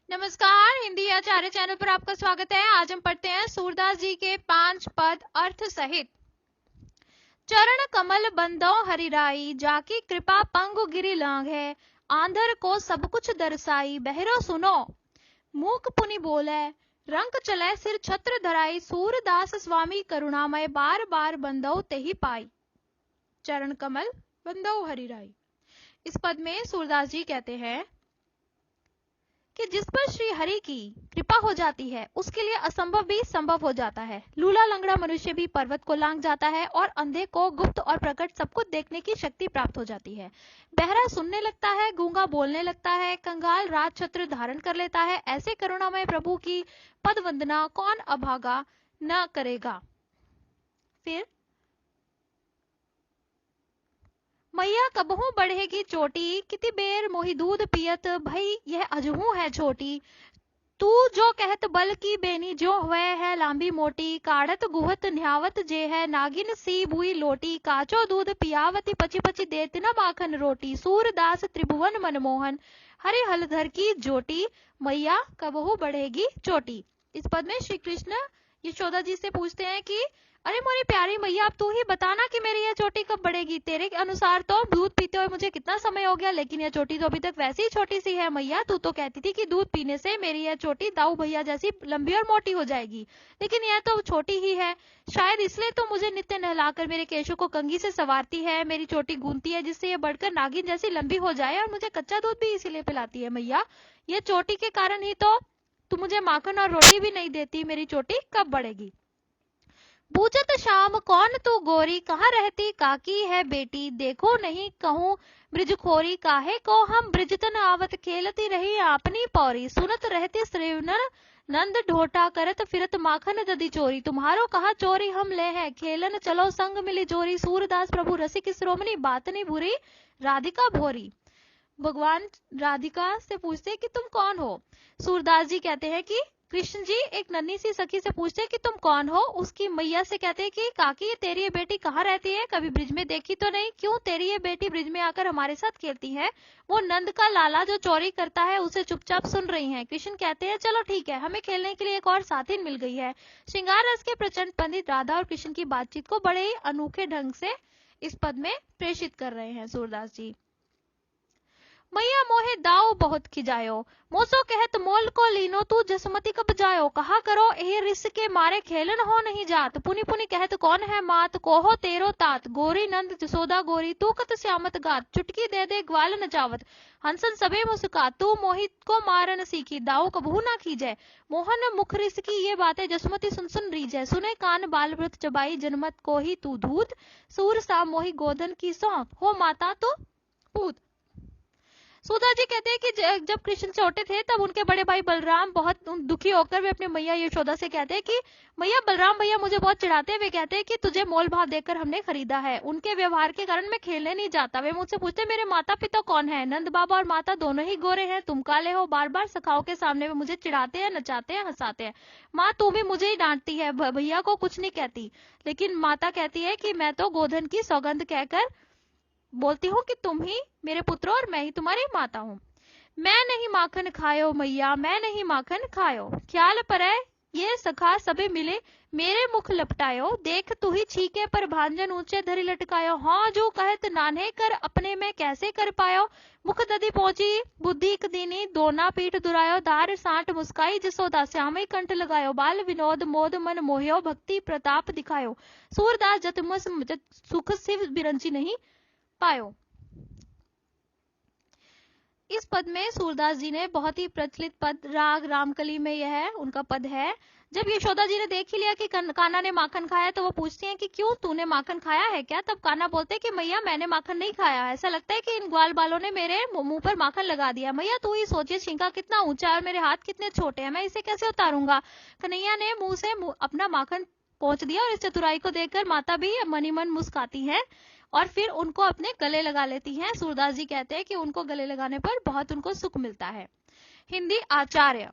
नमस्कार, हिंदी आचार्य चैनल पर आपका स्वागत है। आज हम पढ़ते हैं सूरदास जी के 5 पद अर्थ सहित। चरण कमल बंदो हरिराई, जाकी कृपा पंगु गिरि लांघे। आंधर को सब कुछ दरसाई, बहरो सुनो। मूक पुनि बोले, रंक चले सिर छत्र धराई। सूरदास स्वामी करुणामय, बार बार बंदो तेहि पाई। चरण कमल बंदो हरिराई। इस पद में सूरदास जी कहते हैं कि जिस पर श्री हरि की कृपा हो जाती है उसके लिए असंभव भी संभव हो जाता है। लूला लंगड़ा मनुष्य भी पर्वत को लांघ जाता है और अंधे को गुप्त और प्रकट सब कुछ देखने की शक्ति प्राप्त हो जाती है। बहरा सुनने लगता है, गूंगा बोलने लगता है, कंगाल राज छत्र धारण कर लेता है। ऐसे करुणामय प्रभु की पद वंदना कौन अभागा न करेगा। फिर मैया कबहू बढ़ेगी चोटी, किति बेर मोहि दूध पियत, भई यह अजहू है छोटी। तू जो कहत बल की बेनी, जो हुए है लांबी मोटी। काढ़त गुहत न्यावत जे है, नागिन सी बुई लोटी। काचो दूध पियावती, पची पची देत न माखन रोटी। सूरदास त्रिभुवन मनमोहन, हरि हलधर की जोटी। मैया कबहू बढ़ेगी चोटी। इस पद में श्री कृष्ण यशोदा जी से पूछते हैं कि अरे मोरी प्यारी मैया, अब तू ही बताना कि मेरी यह चोटी कब बढ़ेगी। तेरे अनुसार तो दूध पीते हुए मुझे कितना समय हो गया, लेकिन यह चोटी तो अभी तक वैसी ही छोटी सी है। मैया, तू तो कहती थी कि दूध पीने से मेरी यह चोटी दाऊ भैया जैसी लंबी और मोटी हो जाएगी, लेकिन यह तो छोटी ही है। शायद इसलिए तो मुझे नित्य नहलाकर मेरे केशों को कंघी से संवारती है, मेरी चोटी गूंथती है, जिससे यह बढ़कर नागिन जैसी लंबी हो जाए, और मुझे कच्चा दूध भी इसीलिए पिलाती है। मैया, यह चोटी के कारण ही तो तू मुझे माखन और रोटी भी नहीं देती। मेरी चोटी कब बढ़ेगी। बूझत शाम कौन तू गोरी, कहाँ रहती काकी है बेटी। देखो नहीं कहूँ ब्रिजखोरी, काहे को हम ब्रिजतन आवत। खेलती रही आपनी पौरी, सुनत रहती श्रीवनर नंद ढोटा। करत फिरत माखन ददी चोरी, तुम्हारो कहा चोरी हम ले हैं। खेलन चलो संग मिली जोरी, सूरदास प्रभु रसिक शिरोमणि। बात नहीं बुरी राधिका भोरी। भगवान राधिका से पूछते कि तुम कौन हो। सूरदास जी कहते हैं कि कृष्ण जी एक नन्ही सी सखी से पूछते हैं कि तुम कौन हो। उसकी मैया से कहते हैं कि काकी, तेरी ये बेटी कहाँ रहती है, कभी ब्रिज में देखी तो नहीं। क्यों तेरी ये बेटी ब्रिज में आकर हमारे साथ खेलती है। वो नंद का लाला जो चोरी करता है उसे चुपचाप सुन रही हैं। कृष्ण कहते हैं चलो ठीक है, हमें खेलने के लिए एक और साथी मिल गई है। श्रृंगार रस के प्रचंड पंडित राधा और कृष्ण की बातचीत को बड़े ही अनोखे ढंग से इस पद में प्रेषित कर रहे हैं सूरदास जी। मैया मोहे दाऊ बहुत खिजायो, मोसो कहत मोल को लीनो। तू जसमती कब जायो, कहा करो एह रिस के मारे खेलन हो नहीं जात। पुनि पुनि कहत कौन है मात, कोहो तेरो तात। गोरी नंद जसोदा गोरी, तू कत श्यामत गात। चुटकी दे दे ग्वाल नचावत, हंसन सबे मुस्का। तू मोहित को मारन सीखी, दाऊ कबहू ना खींचे। मोहन मुख रिस की ये बातें, जसमती सुन सुन रीझे। सुने कान बाल व्रत चबाई, जनमत को ही तू धूत। सूर सा मोहि गोधन की सौंप, हो माता तू पूत। सुधा जी कहते हैं कि जब कृष्ण छोटे थे तब उनके बड़े भाई बलराम बहुत दुखी होकर वे अपनी मैया यशोदा से कहते हैं कि मैया, बलराम भैया मुझे बहुत चिढ़ाते हैं। वे कहते हैं कि तुझे मोल भाव देकर हमने खरीदा है, उनके व्यवहार के कारण मैं खेलने नहीं जाता। वे मुझसे पूछते मेरे माता पिता कौन है। नंद बाबा और माता दोनों ही गोरे हैं, तुम काले हो। बार बार सखाओं के सामने वे मुझे चिढ़ाते हैं, नचाते हैं, हंसाते हैं। माँ तू भी मुझे ही डांटती है, भैया को कुछ नहीं कहती। लेकिन माता कहती है कि मैं तो गोधन की सौगंध कहकर बोलती हूँ कि तुम ही मेरे पुत्र और मैं ही तुम्हारी माता हूँ। मैं नहीं माखन खायो मैया, मैं नहीं माखन खायो। ख्याल परै ये सखा सबे मिले, मेरे मुख लपटायो। देख तू ही छीके पर भांजन ऊंचे धरी लटकायो। हाँ जो कहत नान्हे कर, अपने में कैसे कर पायो। मुख दधी पहुंची बुद्धि एक दीनी, दोना पीठ दुरायो। दार साठ मुस्काई जसोदा, श्यामई कंठ लगायो। बाल विनोद मोद मन मोहियो, भक्ति प्रताप दिखायो। सूरदास जतमस सुख शिव बिरंची नहीं पायो। इस पद में सूरदास जी ने बहुत ही प्रचलित पद, राग रामकली में यह उनका पद है। जब यशोदा जी ने देख ही लिया कि कान्हा ने माखन खाया तो वो पूछती हैं कि क्यों, तूने माखन खाया है क्या। तब कान्हा बोलते हैं कि मैया मैंने माखन नहीं खाया, ऐसा लगता है कि इन ग्वाल बालों ने मेरे मुंह पर माखन लगा दिया। मैया तू ही सोचिए, छिंका कितना ऊंचा है और मेरे हाथ कितने छोटे हैं, मैं इसे कैसे उतारूंगा। कन्हैया ने मुंह से अपना माखन पहुंच दिया और इस चतुराई को देखकर माता भी मनी मन मुस्काती है और फिर उनको अपने गले लगा लेती हैं। सूरदास जी कहते हैं कि उनको गले लगाने पर बहुत उनको सुख मिलता है। हिंदी आचार्य